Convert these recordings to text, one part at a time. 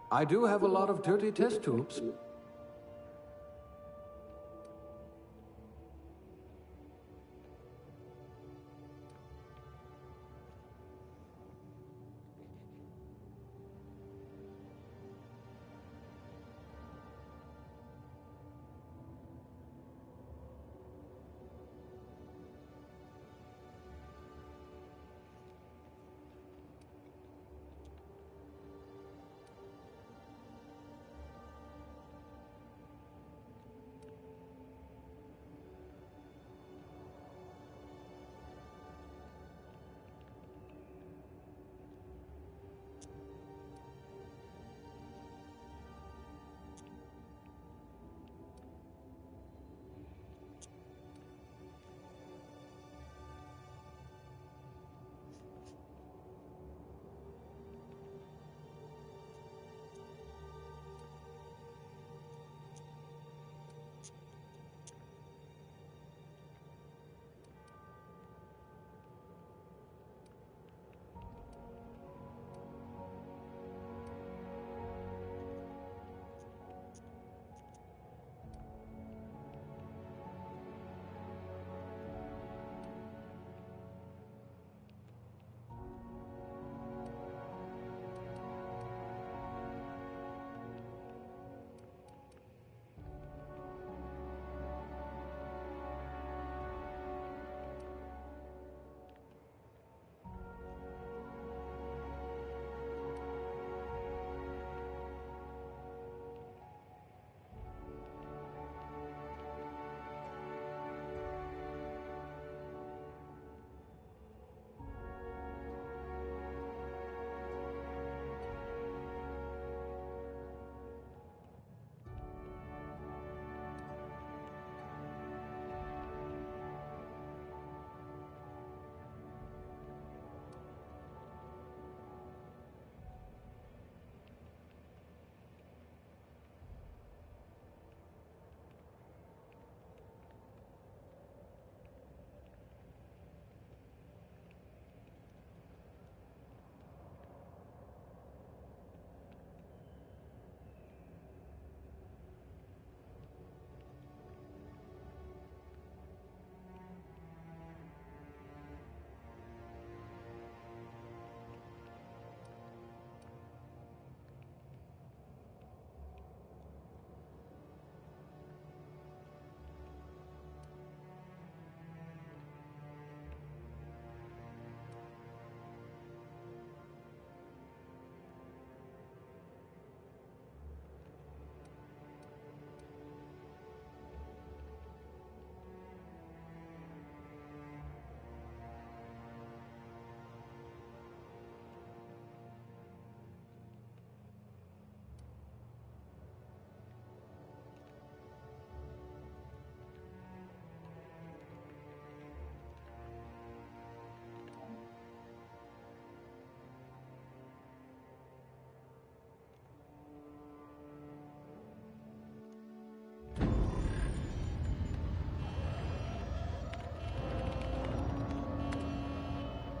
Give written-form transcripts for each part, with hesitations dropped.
I do have a lot of dirty test tubes.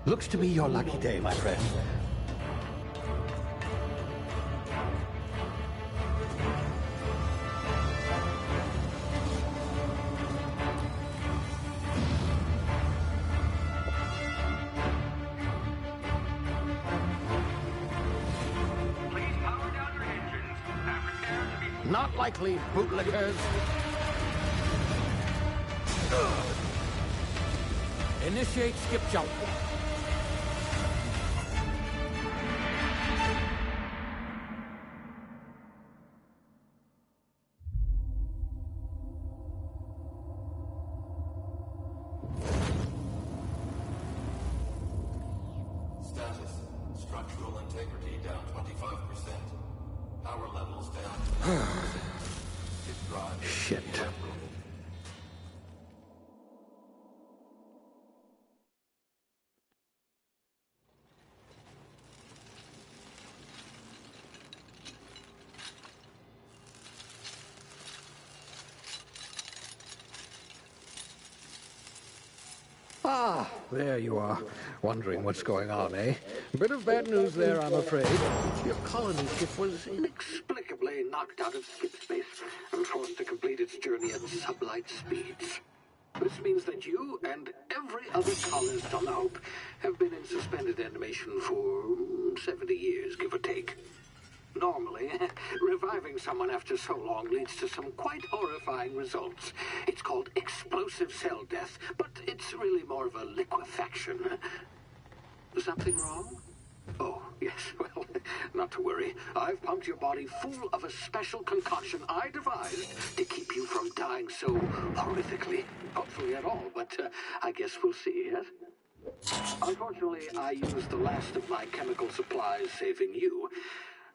Looks to be your lucky day, my friend. Please power down your engines and prepare to be... Not likely, bootlickers. Initiate skip jump. Status. Structural integrity down 25%. Power levels down 10%. Hit drive. Shit. Ah, there you are. Wondering what's going on, eh? Bit of bad news there, I'm afraid. Your colony ship was inexplicably knocked out of skip space and forced to complete its journey at sublight speeds. This means that you and every other colonist on the Hope have been in suspended animation for 70 years, give or take. Normally, reviving someone after so long leads to some quite horrifying results. It's called explosive cell death, but it's really more of a liquefaction. Something wrong? Oh, yes, well, not to worry. I've pumped your body full of a special concoction I devised to keep you from dying so horrifically. Hopefully at all, but I guess we'll see, yes? Unfortunately, I used the last of my chemical supplies saving you.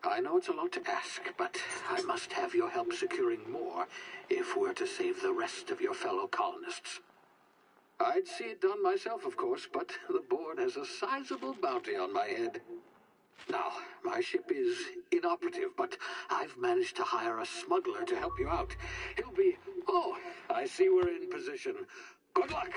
I know it's a lot to ask, but I must have your help securing more if we're to save the rest of your fellow colonists. I'd see it done myself, of course, but the board has a sizable bounty on my head. Now, my ship is inoperative, but I've managed to hire a smuggler to help you out. He'll be... Oh, I see we're in position. Good luck!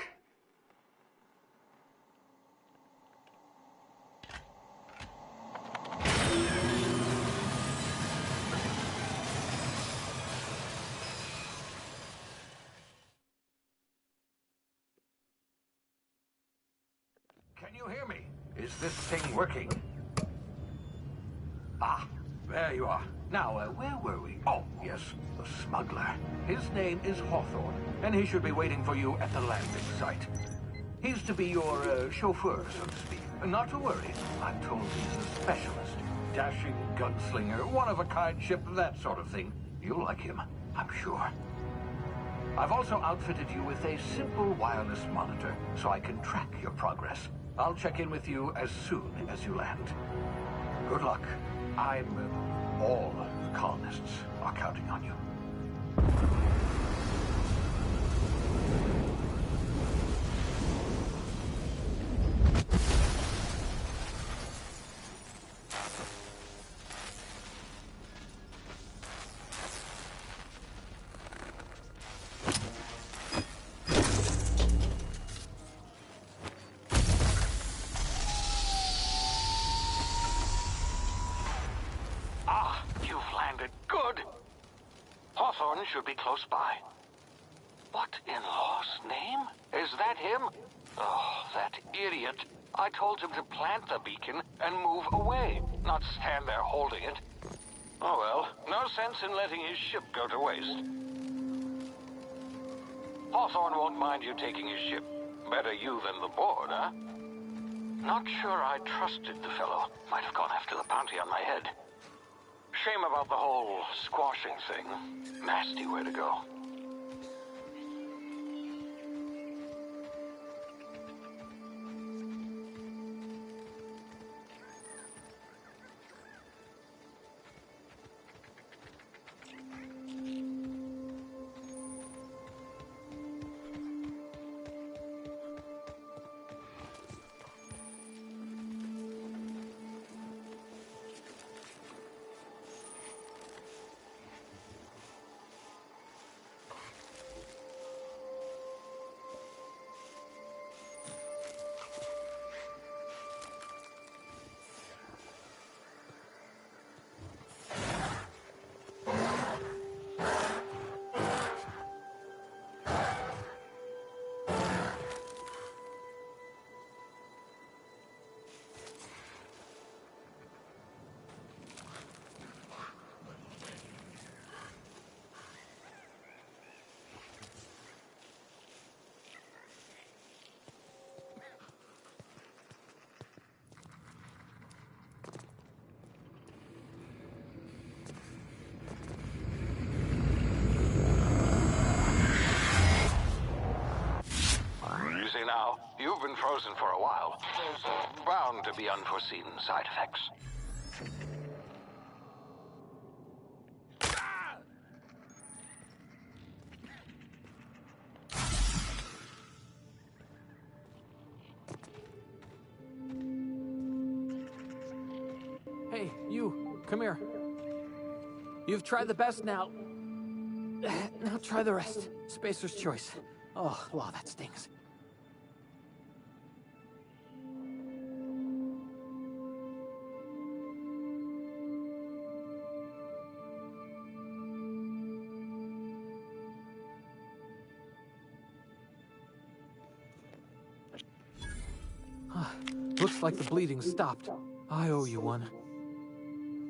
Can you hear me? Is this thing working? Ah, there you are. Now, where were we? Oh, yes, the smuggler. His name is Hawthorne, and he should be waiting for you at the landing site. He's to be your chauffeur, so to speak. Not to worry, I'm told he's a specialist. Dashing gunslinger, one-of-a-kind ship, that sort of thing. You'll like him, I'm sure. I've also outfitted you with a simple wireless monitor, so I can track your progress. I'll check in with you as soon as you land. Good luck. All the colonists are counting on you. Should be close by. What in law's name? Is that him? Oh, that idiot. I told him to plant the beacon and move away, not stand there holding it. Oh well, no sense in letting his ship go to waste. Hawthorne won't mind you taking his ship. Better you than the board, huh? Not sure I trusted the fellow. Might have gone after the bounty on my head. Shame about the whole squashing thing. Nasty way to go. Now, you've been frozen for a while. There's bound to be unforeseen side effects. Hey, you, come here. You've tried the best now. Now try the rest. Spacer's choice. Oh, wow, that stings. Looks like the bleeding stopped. I owe you one.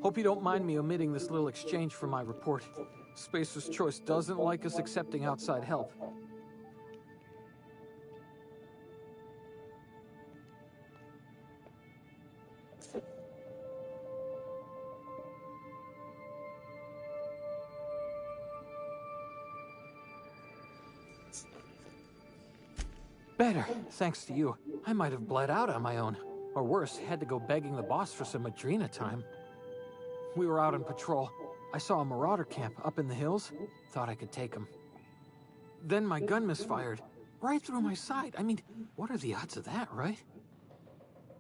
Hope you don't mind me omitting this little exchange from my report. Spacer's Choice doesn't like us accepting outside help. Better, thanks to you. I might have bled out on my own. Or worse, had to go begging the boss for some Adrena time. We were out on patrol. I saw a marauder camp up in the hills. Thought I could take him. Then my gun misfired. Right through my side. I mean, what are the odds of that, right?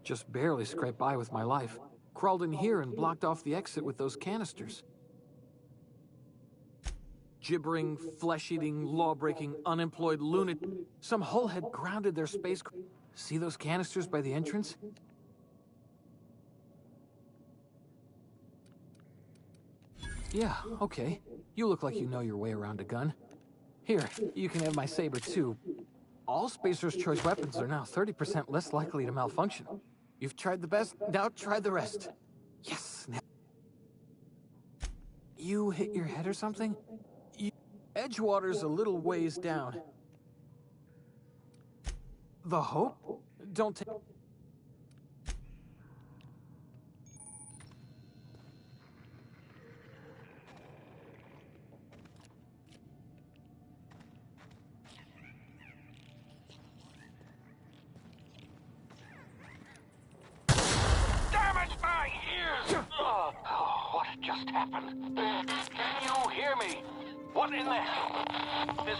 Just barely scraped by with my life. Crawled in here and blocked off the exit with those canisters. Gibbering, flesh-eating, law-breaking, unemployed lunatic. Some hull had grounded their space. See those canisters by the entrance? Yeah, okay. You look like you know your way around a gun. Here, you can have my saber too. All Spacer's Choice weapons are now 30% less likely to malfunction. You've tried the best, now try the rest. Yes! You hit your head or something? Edgewater's a little ways down. The Hope? Don't take... Damage my ears! Oh, what just happened? Can you hear me? What in the hell? This...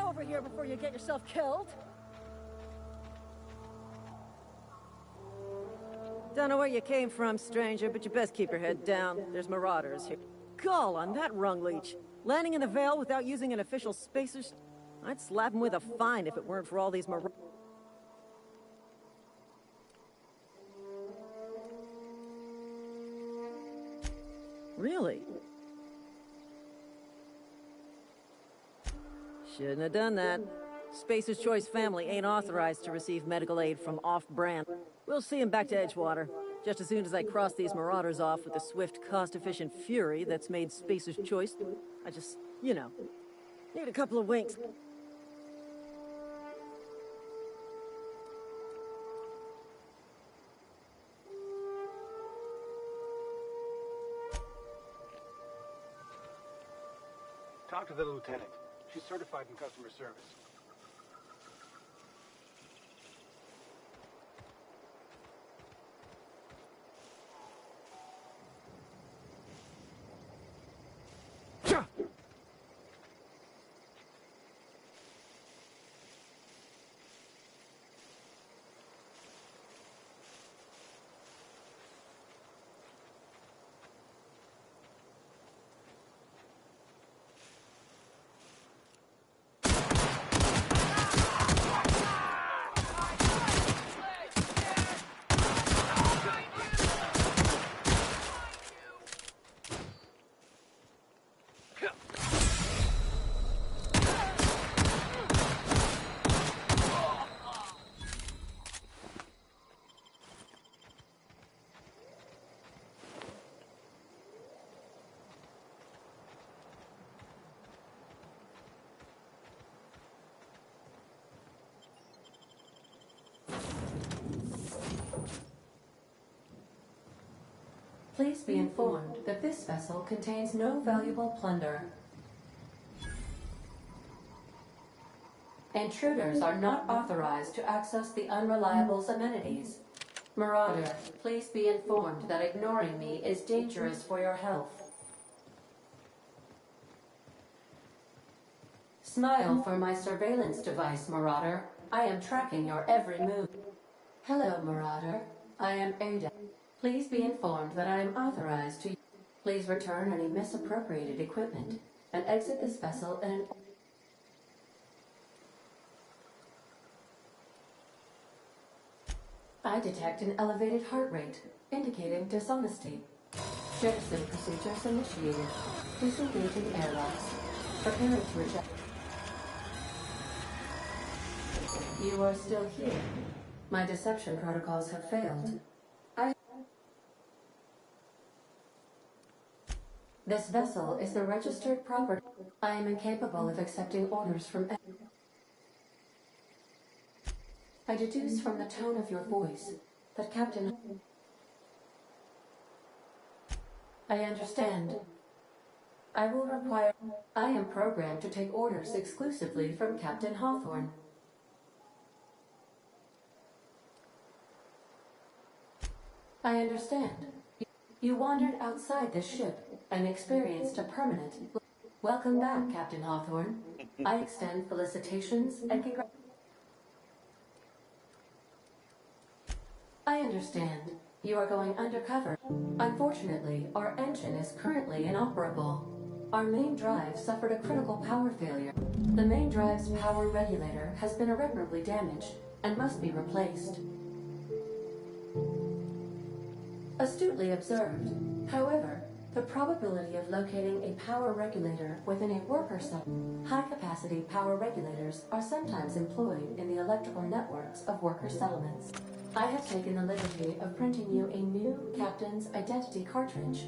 Over here before you get yourself killed. Don't know where you came from, stranger, but you best keep your head down. There's marauders here. Gall on that rung leech. Landing in the Vale without using an official spacer's... I'd slap him with a fine if it weren't for all these marauders. Really? Shouldn't have done that. Spacer's Choice family ain't authorized to receive medical aid from off-brand. We'll see him back to Edgewater, just as soon as I cross these marauders off with the swift, cost-efficient fury that's made Spacer's Choice. I just, need a couple of winks. Talk to the lieutenant. She's certified in customer service. Please be informed that this vessel contains no valuable plunder. Intruders are not authorized to access the Unreliable's amenities. Marauder, please be informed that ignoring me is dangerous for your health. Smile for my surveillance device, Marauder. I am tracking your every move. Hello, Marauder. I am Ada. Please be informed that I am authorized to... Please return any misappropriated equipment and exit this vessel in an... I detect an elevated heart rate, indicating dishonesty. Jettison procedures initiated. Disengaging airlocks. Preparing to eject. You are still here. My deception protocols have failed. This vessel is the registered property. I am incapable of accepting orders from... I deduce from the tone of your voice that Captain... I understand. I will require... I am programmed to take orders exclusively from Captain Hawthorne. I understand. You wandered outside this ship and experienced a permanent... Welcome back, Captain Hawthorne. I extend felicitations and congratulations. I understand. You are going undercover. Unfortunately, our engine is currently inoperable. Our main drive suffered a critical power failure. The main drive's power regulator has been irreparably damaged and must be replaced. Astutely observed. However, the probability of locating a power regulator within a worker cell... High-capacity power regulators are sometimes employed in the electrical networks of worker settlements. I have taken the liberty of printing you a new Captain's Identity cartridge.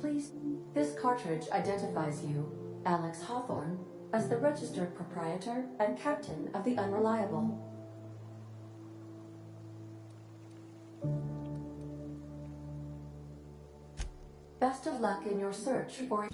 Please, this cartridge identifies you, Alex Hawthorne, as the registered proprietor and captain of the Unreliable. Best of luck in your search for...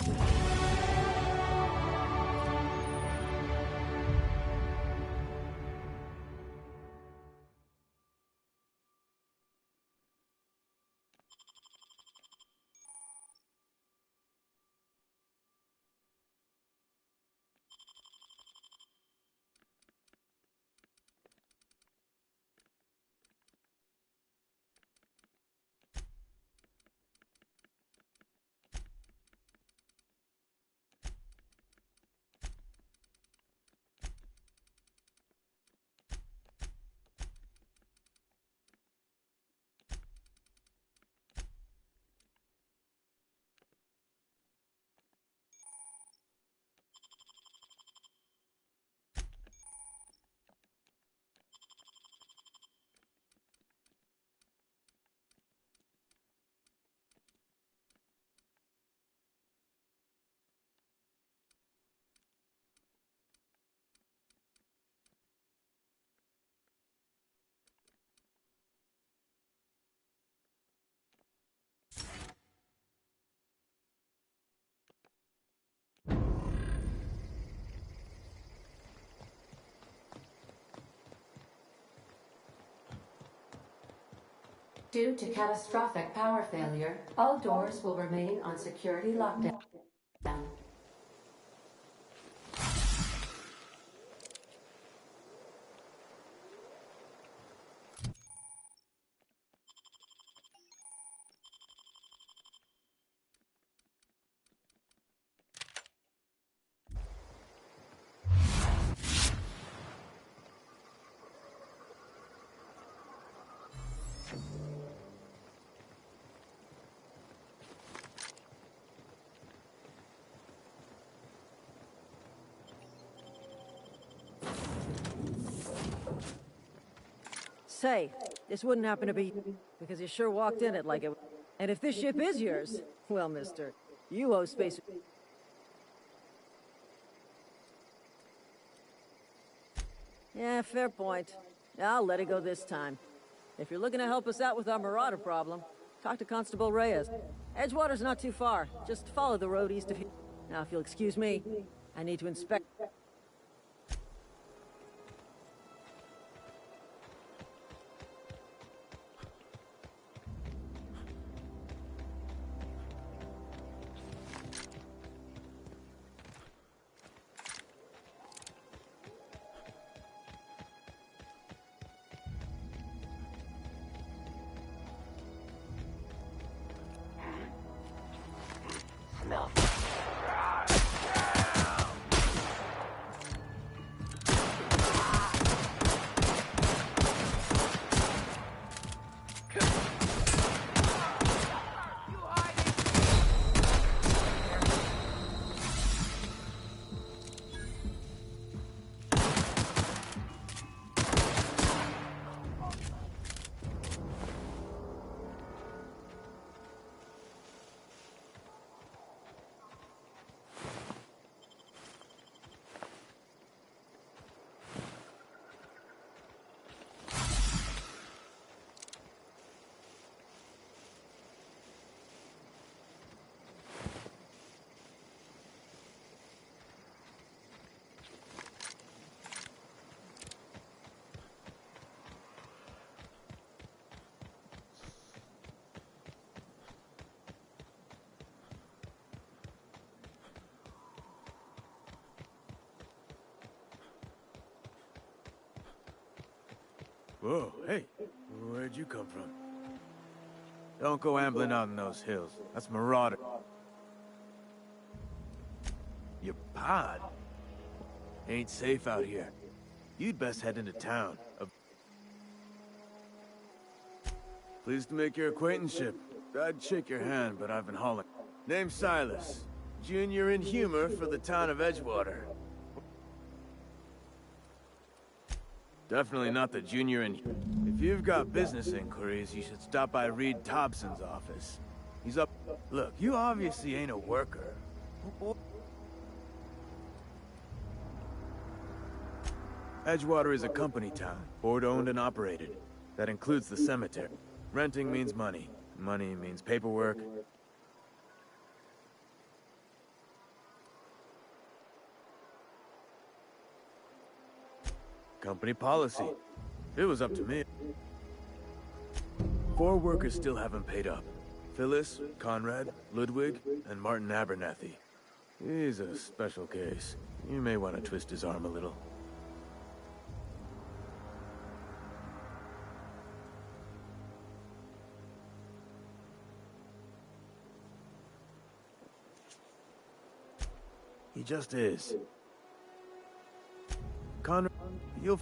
Due to catastrophic power failure, all doors will remain on security lockdown. Say, this wouldn't happen to be because you sure walked in it like it. And if this ship is yours, well, mister, you owe space. Yeah, fair point. I'll let it go this time. If you're looking to help us out with our marauder problem, talk to Constable Reyes. Edgewater's not too far. Just follow the road east of here. Now, if you'll excuse me, I need to inspect. Whoa, hey, where'd you come from? Don't go ambling out in those hills. That's marauder. Your pod? Ain't safe out here. You'd best head into town. Pleased to make your acquaintanceship. I'd shake your hand, but I've been hauling. Name's Silas. Junior in humor for the town of Edgewater. Definitely not the junior in... If you've got business inquiries, you should stop by Reed Thompson's office. He's up... Look, you obviously ain't a worker. Edgewater is a company town, board-owned and operated. That includes the cemetery. Renting means money. Money means paperwork. Company policy. If it was up to me. 4 workers still haven't paid up. Phyllis, Conrad, Ludwig, and Martin Abernathy. He's a special case. You may want to twist his arm a little. He just is. Conrad, you'll...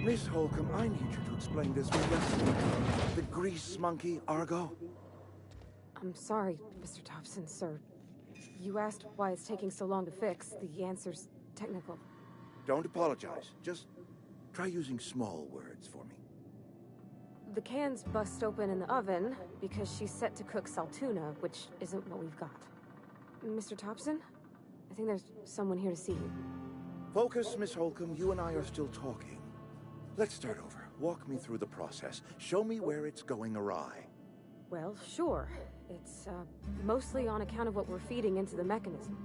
Miss Holcomb, I need you to explain this with less the grease monkey, Argo. I'm sorry, Mr. Thompson, sir. You asked why it's taking so long to fix. The answer's technical. Don't apologize. Just try using small words for me. The cans bust open in the oven because she's set to cook saltuna, which isn't what we've got. Mr. Thompson? I think there's someone here to see you. Focus, Miss Holcomb. You and I are still talking. Let's start over. Walk me through the process. Show me where it's going awry. Well, sure. It's, mostly on account of what we're feeding into the mechanism.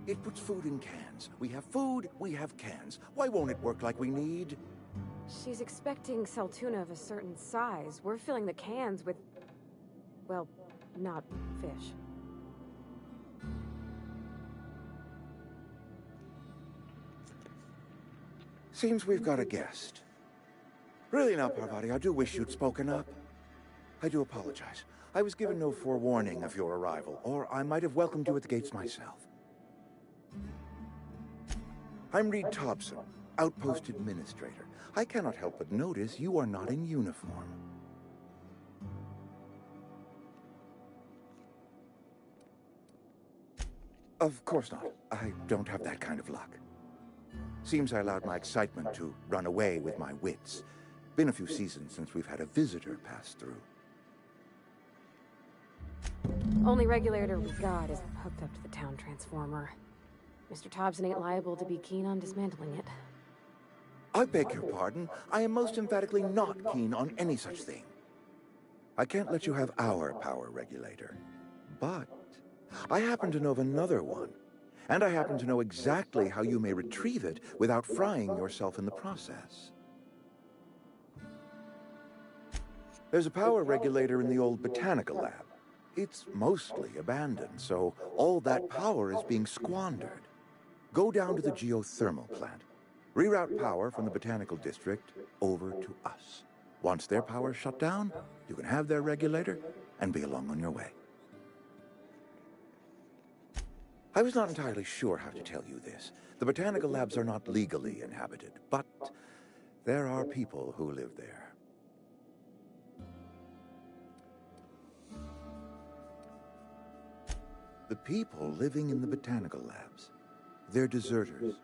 It puts food in cans. We have food, we have cans. Why won't it work like we need? She's expecting saltuna of a certain size. We're filling the cans with, well, not fish. Seems we've got a guest. Really now, Parvati, I do wish you'd spoken up. I do apologize. I was given no forewarning of your arrival, or I might have welcomed you at the gates myself. I'm Reed Thompson, Outpost Administrator. I cannot help but notice you are not in uniform. Of course not. I don't have that kind of luck. Seems I allowed my excitement to run away with my wits. Been a few seasons since we've had a visitor pass through. Only regulator we got is hooked up to the town transformer. Mr. Thompson ain't liable to be keen on dismantling it. I beg your pardon. I am most emphatically not keen on any such thing. I can't let you have our power regulator. But I happen to know of another one. And I happen to know exactly how you may retrieve it without frying yourself in the process. There's a power regulator in the old botanical lab. It's mostly abandoned, so all that power is being squandered. Go down to the geothermal plant. Reroute power from the botanical district over to us. Once their power's shut down, you can have their regulator and be along on your way. I was not entirely sure how to tell you this. The botanical labs are not legally inhabited, but there are people who live there. The people living in the botanical labs, they're deserters.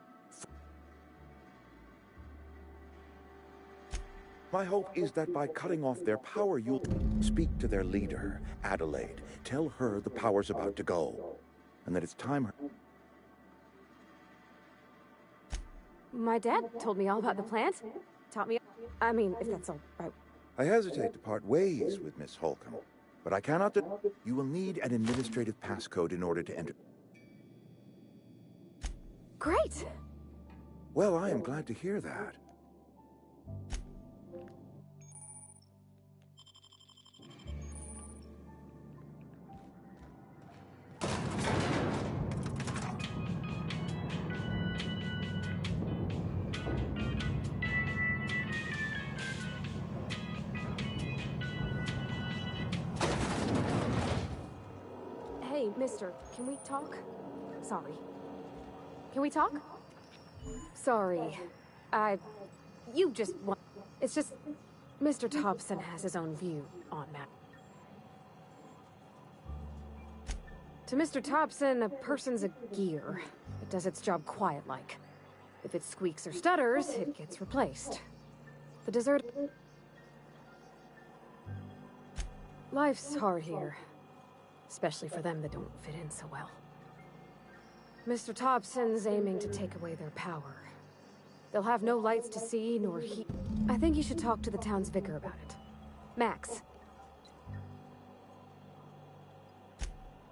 My hope is that by cutting off their power, you'll speak to their leader, Adelaide. Tell her the power's about to go, and that it's time her... My dad told me all about the plant. Taught me... I mean, if that's all right. I hesitate to part ways with Miss Holcomb, but I cannot... You will need an administrative passcode in order to enter... Great! Well, I am glad to hear that. Hey, mister, can we talk? Sorry. Can we talk? Sorry. You just want... It's just... Mr. Thompson has his own view on that. To Mr. Thompson, a person's a gear. It does its job quiet-like. If it squeaks or stutters, it gets replaced. The desert... Life's hard here. Especially for them that don't fit in so well. Mr. Thompson's aiming to take away their power. They'll have no lights to see, nor heat. I think you should talk to the town's vicar about it. Max.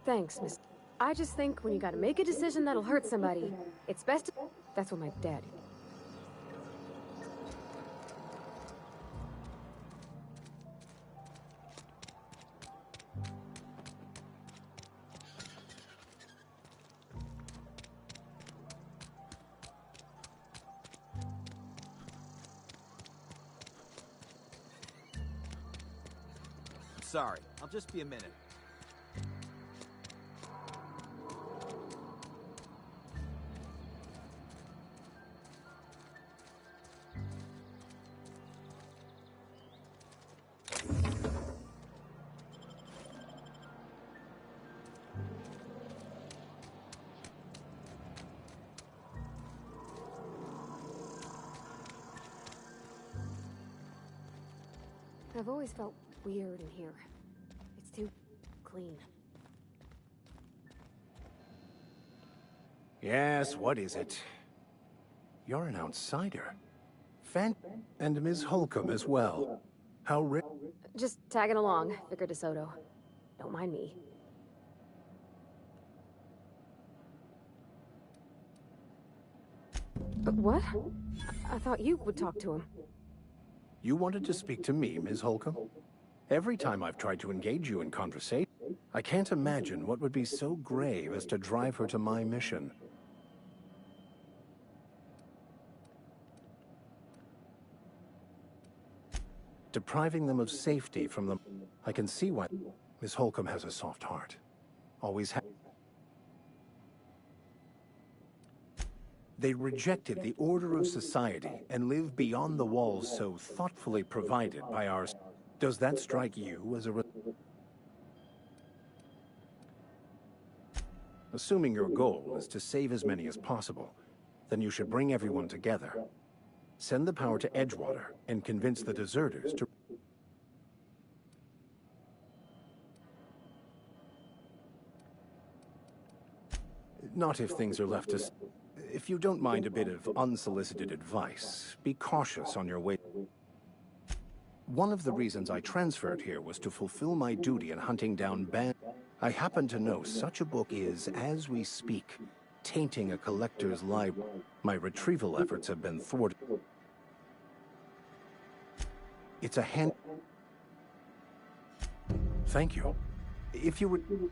Thanks, Miss. I just think when you gotta make a decision that'll hurt somebody, it's best to... That's what my dad... Sorry, I'll just be a minute. I've always felt weird in here. It's too clean. Yes, what is it? You're an outsider. And Ms. Holcomb as well. How Just tagging along, Vicar DeSoto. Don't mind me. What? I thought you would talk to him. You wanted to speak to me, Ms. Holcomb? Every time I've tried to engage you in conversation, I can't imagine what would be so grave as to drive her to my mission. Depriving them of safety from them. I can see why Miss Holcomb has a soft heart. Always has. They rejected the order of society and live beyond the walls so thoughtfully provided by our... Does that strike you as a... Assuming your goal is to save as many as possible, then you should bring everyone together. Send the power to Edgewater and convince the deserters to... Not if things are left as... If you don't mind a bit of unsolicited advice, be cautious on your way. One of the reasons I transferred here was to fulfill my duty in hunting down I happen to know such a book is, as we speak, tainting a collector's library. My retrieval efforts have been thwarted. It's a hand... Thank you. If you would...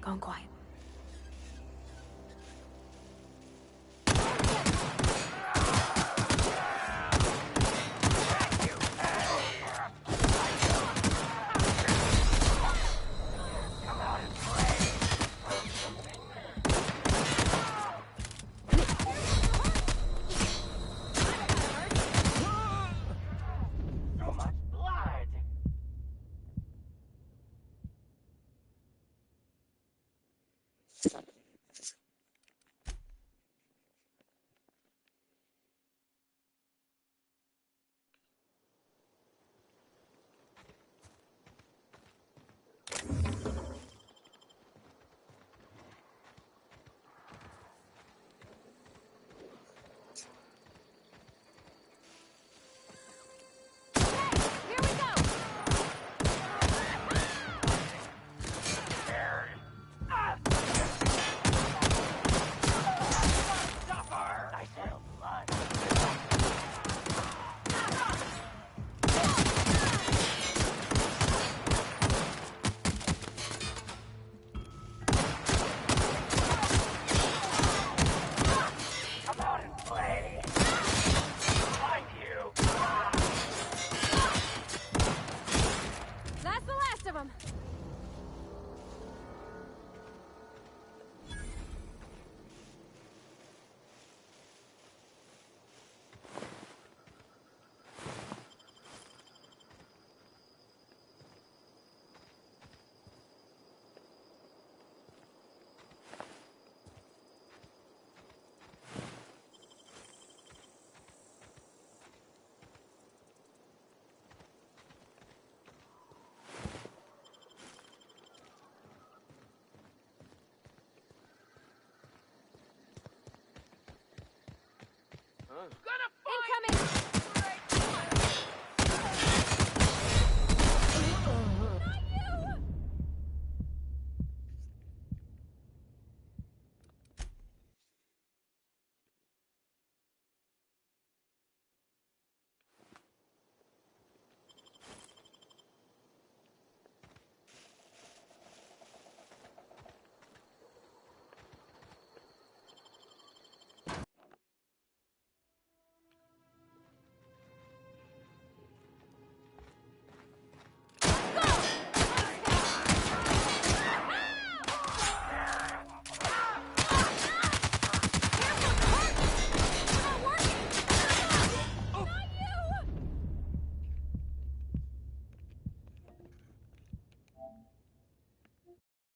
Gone quiet. That's the last of them. Gonna